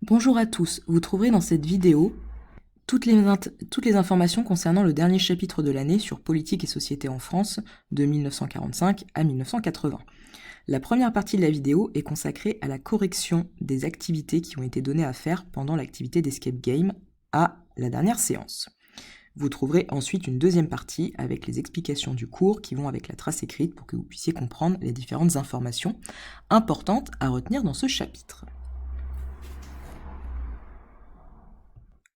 Bonjour à tous, vous trouverez dans cette vidéo toutes les informations concernant le dernier chapitre de l'année sur politique et société en France de 1945 à 1980. La première partie de la vidéo est consacrée à la correction des activités qui ont été données à faire pendant l'activité d'Escape Game à la dernière séance. Vous trouverez ensuite une deuxième partie avec les explications du cours qui vont avec la trace écrite pour que vous puissiez comprendre les différentes informations importantes à retenir dans ce chapitre.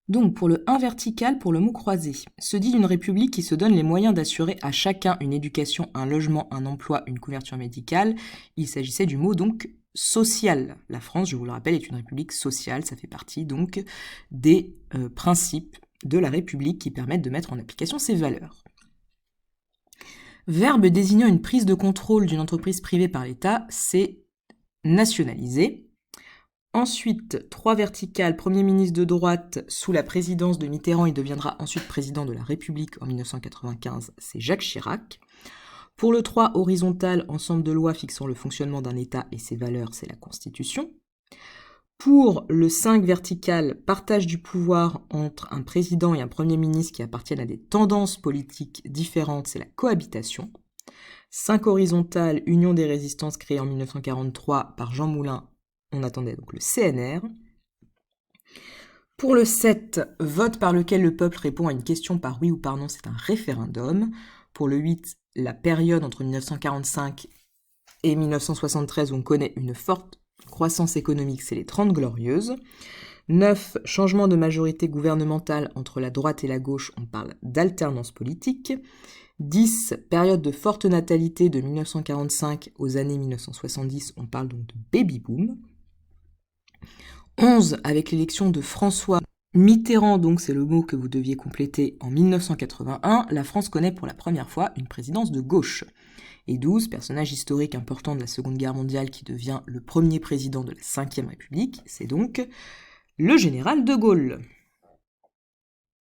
Donc, pour le 1 vertical, pour le mot croisé, se dit d'une république qui se donne les moyens d'assurer à chacun une éducation, un logement, un emploi, une couverture médicale. Il s'agissait du mot donc social. La France, je vous le rappelle, est une république sociale. Ça fait partie donc des principes de la république qui permettent de mettre en application ces valeurs. Verbe désignant une prise de contrôle d'une entreprise privée par l'État, c'est nationaliser. Ensuite, 3 verticales, Premier ministre de droite sous la présidence de Mitterrand, il deviendra ensuite président de la République en 1995, c'est Jacques Chirac. Pour le 3 horizontal, ensemble de lois fixant le fonctionnement d'un État et ses valeurs, c'est la Constitution. Pour le 5 vertical, partage du pouvoir entre un président et un Premier ministre qui appartiennent à des tendances politiques différentes, c'est la cohabitation. 5 horizontal, Union des résistances créée en 1943 par Jean Moulin, on attendait donc le CNR. Pour le 7, vote par lequel le peuple répond à une question par oui ou par non, c'est un référendum. Pour le 8, la période entre 1945 et 1973 où on connaît une forte croissance économique, c'est les 30 glorieuses. 9, changement de majorité gouvernementale entre la droite et la gauche, on parle d'alternance politique. 10, période de forte natalité de 1945 aux années 1970, on parle donc de baby-boom. 11, avec l'élection de François Mitterrand, donc c'est le mot que vous deviez compléter en 1981, la France connaît pour la première fois une présidence de gauche. Et 12, personnage historique important de la Seconde Guerre mondiale qui devient le premier président de la Ve République, c'est donc le général de Gaulle.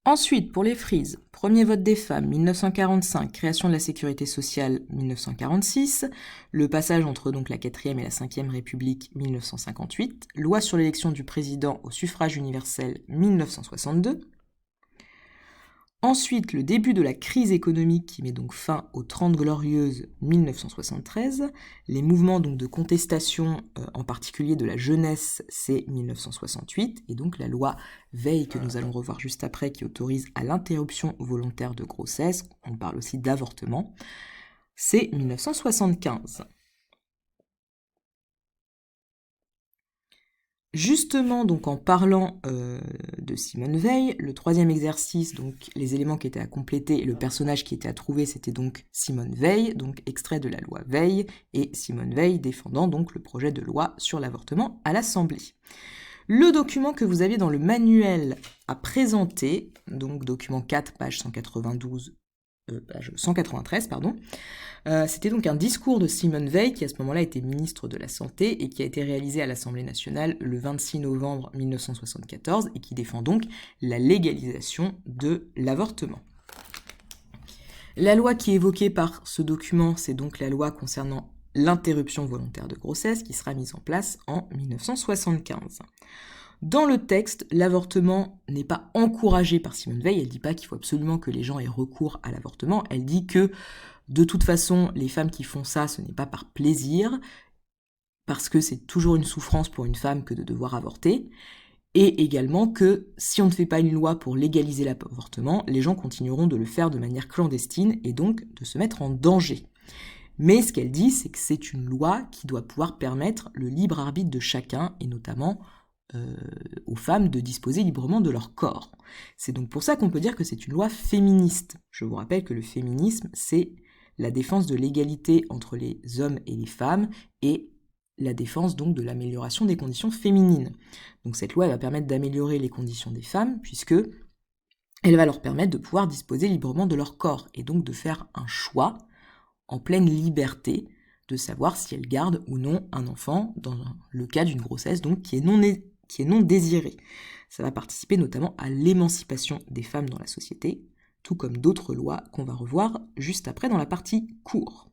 Ensuite, pour les frises, premier vote des femmes, 1945, création de la sécurité sociale, 1946, le passage entre donc la 4e et la 5e République, 1958, loi sur l'élection du président au suffrage universel, 1962. Ensuite, le début de la crise économique qui met donc fin aux 30 glorieuses, 1973. Les mouvements donc de contestation, en particulier de la jeunesse, c'est 1968. Et donc la loi Veil, que nous allons revoir juste après, qui autorise à l'interruption volontaire de grossesse, on parle aussi d'avortement, c'est 1975. Justement, donc en parlant de Simone Veil, le 3e exercice, donc les éléments qui étaient à compléter et le personnage qui était à trouver, c'était donc Simone Veil, donc extrait de la loi Veil, et Simone Veil défendant donc le projet de loi sur l'avortement à l'Assemblée. Le document que vous aviez dans le manuel à présenter, donc document 4, page 193, c'était donc un discours de Simone Veil qui à ce moment-là était ministre de la Santé et qui a été réalisé à l'Assemblée nationale le 26 novembre 1974 et qui défend donc la légalisation de l'avortement. La loi qui est évoquée par ce document, c'est donc la loi concernant l'interruption volontaire de grossesse qui sera mise en place en 1975. Dans le texte, l'avortement n'est pas encouragé par Simone Veil, elle ne dit pas qu'il faut absolument que les gens aient recours à l'avortement, elle dit que de toute façon, les femmes qui font ça, ce n'est pas par plaisir, parce que c'est toujours une souffrance pour une femme que de devoir avorter, et également que si on ne fait pas une loi pour légaliser l'avortement, les gens continueront de le faire de manière clandestine et donc de se mettre en danger. Mais ce qu'elle dit, c'est que c'est une loi qui doit pouvoir permettre le libre arbitre de chacun, et notamment aux femmes de disposer librement de leur corps. C'est donc pour ça qu'on peut dire que c'est une loi féministe. Je vous rappelle que le féminisme, c'est la défense de l'égalité entre les hommes et les femmes et la défense donc de l'amélioration des conditions féminines. Donc cette loi elle va permettre d'améliorer les conditions des femmes puisque elle va leur permettre de pouvoir disposer librement de leur corps et donc de faire un choix en pleine liberté de savoir si elles gardent ou non un enfant dans le cas d'une grossesse donc qui est non désirée. Ça va participer notamment à l'émancipation des femmes dans la société, tout comme d'autres lois qu'on va revoir juste après dans la partie cours.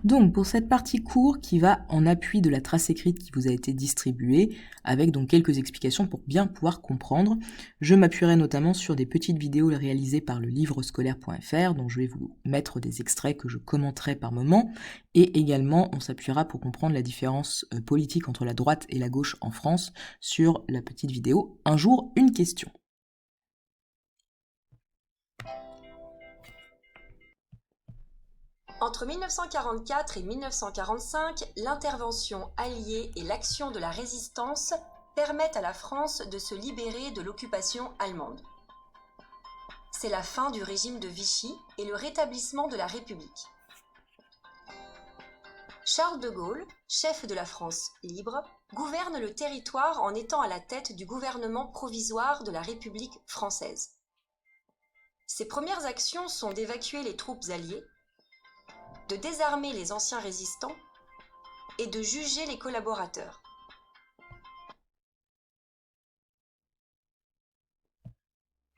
Donc pour cette partie cours qui va en appui de la trace écrite qui vous a été distribuée, avec donc quelques explications pour bien pouvoir comprendre, je m'appuierai notamment sur des petites vidéos réalisées par le livrescolaire.fr, dont je vais vous mettre des extraits que je commenterai par moment, et également on s'appuiera pour comprendre la différence politique entre la droite et la gauche en France sur la petite vidéo « Un jour, une question ». Entre 1944 et 1945, l'intervention alliée et l'action de la résistance permettent à la France de se libérer de l'occupation allemande. C'est la fin du régime de Vichy et le rétablissement de la République. Charles de Gaulle, chef de la France libre, gouverne le territoire en étant à la tête du gouvernement provisoire de la République française. Ses premières actions sont d'évacuer les troupes alliées, de désarmer les anciens résistants et de juger les collaborateurs.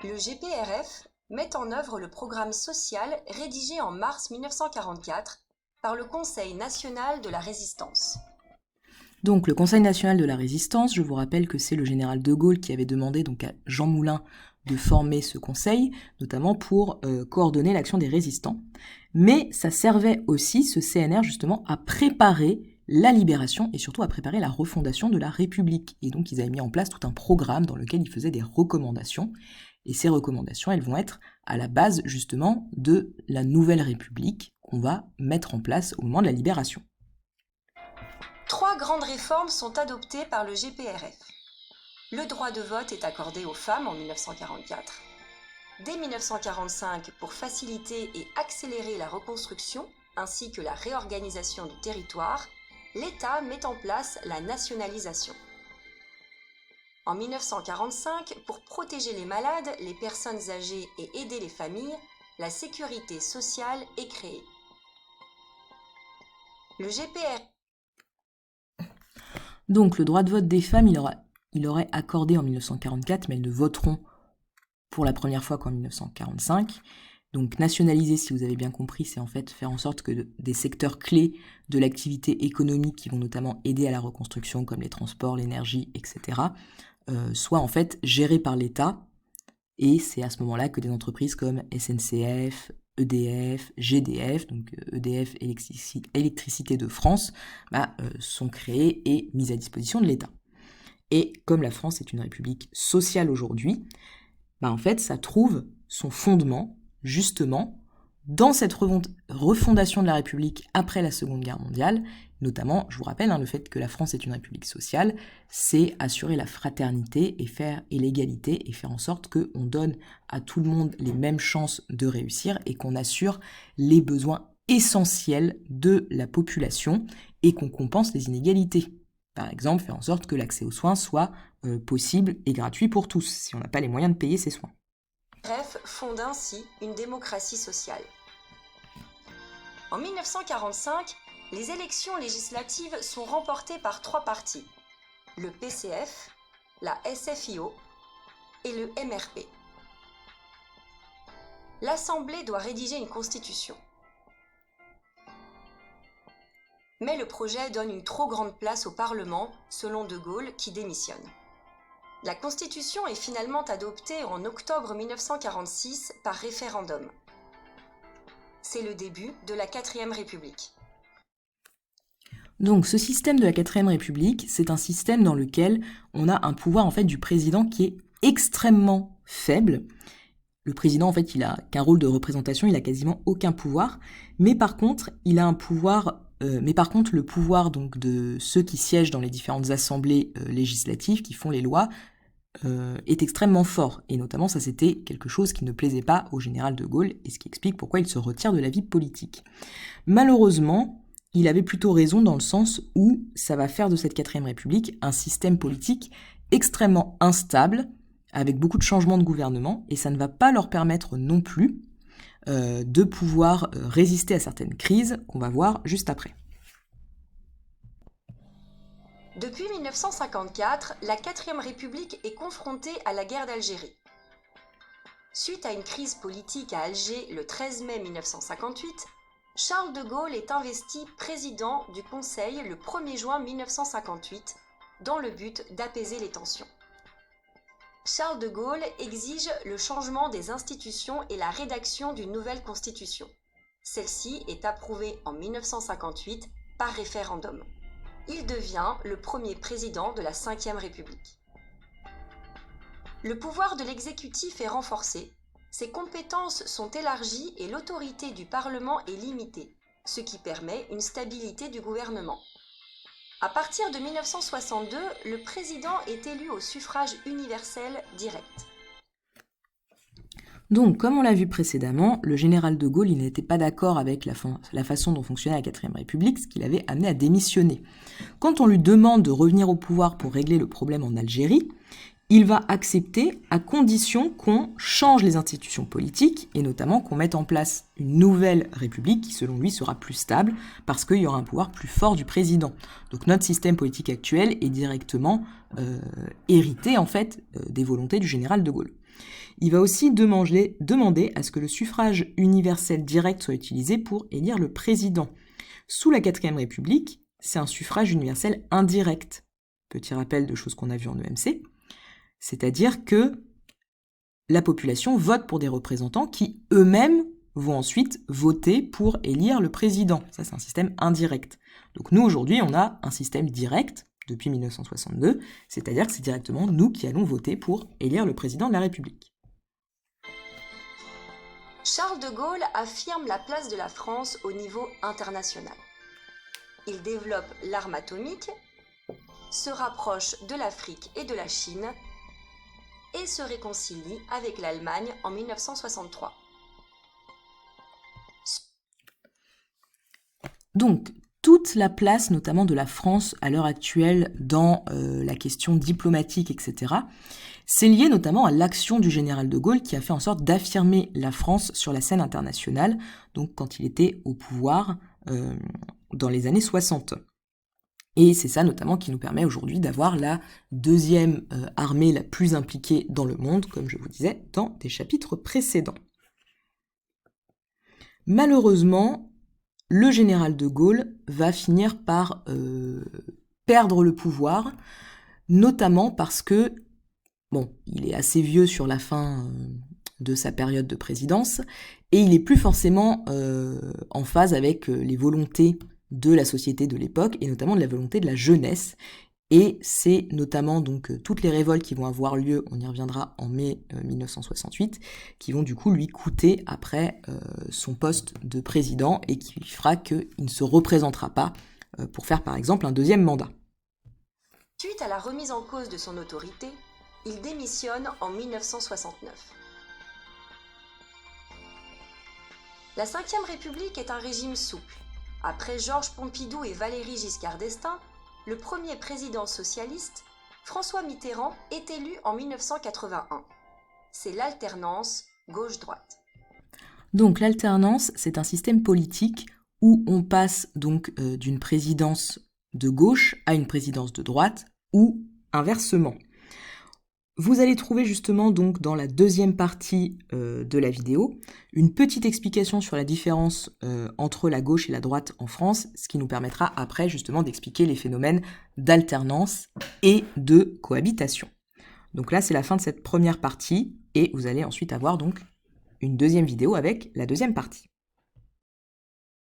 Le GPRF met en œuvre le programme social rédigé en mars 1944 par le Conseil national de la résistance. Donc le Conseil national de la résistance, je vous rappelle que c'est le général de Gaulle qui avait demandé donc à Jean Moulin de former ce conseil, notamment pour coordonner l'action des résistants. Mais ça servait aussi, ce CNR, justement, à préparer la libération et surtout à préparer la refondation de la République. Et donc ils avaient mis en place tout un programme dans lequel ils faisaient des recommandations. Et ces recommandations, elles vont être à la base, justement, de la nouvelle République qu'on va mettre en place au moment de la libération. 3 grandes réformes sont adoptées par le GPRF. Le droit de vote est accordé aux femmes en 1944. Dès 1945, pour faciliter et accélérer la reconstruction ainsi que la réorganisation du territoire, l'État met en place la nationalisation. En 1945, pour protéger les malades, les personnes âgées et aider les familles, la sécurité sociale est créée. Le GPRF. Donc le droit de vote des femmes, il aurait accordé en 1944, mais elles ne voteront pour la première fois qu'en 1945. Donc nationaliser, si vous avez bien compris, c'est en fait faire en sorte que des secteurs clés de l'activité économique qui vont notamment aider à la reconstruction, comme les transports, l'énergie, etc., soient en fait gérés par l'État. Et c'est à ce moment-là que des entreprises comme SNCF, EDF, GDF, donc EDF Électricité de France, sont créées et mises à disposition de l'État. Et comme la France est une république sociale aujourd'hui, en fait, ça trouve son fondement, justement, dans cette refondation de la République après la Seconde Guerre mondiale. Notamment, je vous rappelle, le fait que la France est une république sociale, c'est assurer la fraternité et l'égalité et faire en sorte qu'on donne à tout le monde les mêmes chances de réussir et qu'on assure les besoins essentiels de la population et qu'on compense les inégalités. Par exemple, faire en sorte que l'accès aux soins soit possible et gratuit pour tous, si on n'a pas les moyens de payer ces soins. Bref, fonde ainsi une démocratie sociale. En 1945, les élections législatives sont remportées par 3 partis, le PCF, la SFIO et le MRP. L'Assemblée doit rédiger une constitution. Mais le projet donne une trop grande place au Parlement, selon De Gaulle, qui démissionne. La Constitution est finalement adoptée en octobre 1946 par référendum. C'est le début de la 4e République. Donc ce système de la 4e République, c'est un système dans lequel on a un pouvoir en fait du président qui est extrêmement faible. Le président en fait il a qu'un rôle de représentation, il a quasiment aucun pouvoir, mais par contre il a un pouvoir, le pouvoir donc de ceux qui siègent dans les différentes assemblées législatives qui font les lois est extrêmement fort, et notamment ça c'était quelque chose qui ne plaisait pas au général de Gaulle, et ce qui explique pourquoi il se retire de la vie politique. Malheureusement, il avait plutôt raison dans le sens où ça va faire de cette 4e République un système politique extrêmement instable, avec beaucoup de changements de gouvernement, et ça ne va pas leur permettre non plus de pouvoir résister à certaines crises qu'on va voir juste après. Depuis 1954, la 4e République est confrontée à la guerre d'Algérie. Suite à une crise politique à Alger le 13 mai 1958, Charles de Gaulle est investi président du Conseil le 1er juin 1958 dans le but d'apaiser les tensions. Charles de Gaulle exige le changement des institutions et la rédaction d'une nouvelle constitution. Celle-ci est approuvée en 1958 par référendum. Il devient le premier président de la Ve République. Le pouvoir de l'exécutif est renforcé, ses compétences sont élargies et l'autorité du Parlement est limitée, ce qui permet une stabilité du gouvernement. À partir de 1962, le président est élu au suffrage universel direct. Donc, comme on l'a vu précédemment, le général de Gaulle n'était pas d'accord avec la façon dont fonctionnait la IVe République, ce qui l'avait amené à démissionner. Quand on lui demande de revenir au pouvoir pour régler le problème en Algérie, il va accepter à condition qu'on change les institutions politiques et notamment qu'on mette en place une nouvelle république qui, selon lui, sera plus stable parce qu'il y aura un pouvoir plus fort du président. Donc notre système politique actuel est directement hérité en fait des volontés du général de Gaulle. Il va aussi demander à ce que le suffrage universel direct soit utilisé pour élire le président. Sous la IVe République, c'est un suffrage universel indirect. Petit rappel de choses qu'on a vues en EMC. C'est-à-dire que la population vote pour des représentants qui eux-mêmes vont ensuite voter pour élire le président. Ça, c'est un système indirect. Donc nous, aujourd'hui, on a un système direct depuis 1962, c'est-à-dire que c'est directement nous qui allons voter pour élire le président de la République. Charles de Gaulle affirme la place de la France au niveau international. Il développe l'arme atomique, se rapproche de l'Afrique et de la Chine, et se réconcilie avec l'Allemagne en 1963. Donc, toute la place, notamment de la France à l'heure actuelle, dans la question diplomatique, etc., c'est lié notamment à l'action du général de Gaulle qui a fait en sorte d'affirmer la France sur la scène internationale, donc quand il était au pouvoir dans les années 60. Et c'est ça notamment qui nous permet aujourd'hui d'avoir la deuxième armée la plus impliquée dans le monde, comme je vous disais dans des chapitres précédents. Malheureusement, le général de Gaulle va finir par perdre le pouvoir, notamment parce que, il est assez vieux sur la fin de sa période de présidence, et il n'est plus forcément en phase avec les volontés de la société de l'époque, et notamment de la volonté de la jeunesse. Et c'est notamment donc toutes les révoltes qui vont avoir lieu, on y reviendra en mai 1968, qui vont du coup lui coûter après son poste de président et qui fera qu'il ne se représentera pas pour faire par exemple un deuxième mandat. Suite à la remise en cause de son autorité, il démissionne en 1969. La Ve République est un régime souple. Après Georges Pompidou et Valéry Giscard d'Estaing, le premier président socialiste, François Mitterrand, est élu en 1981. C'est l'alternance gauche-droite. Donc l'alternance, c'est un système politique où on passe donc d'une présidence de gauche à une présidence de droite ou inversement. Vous allez trouver justement donc dans la deuxième partie de la vidéo une petite explication sur la différence entre la gauche et la droite en France, ce qui nous permettra après justement d'expliquer les phénomènes d'alternance et de cohabitation. Donc là c'est la fin de cette première partie et vous allez ensuite avoir donc une deuxième vidéo avec la deuxième partie.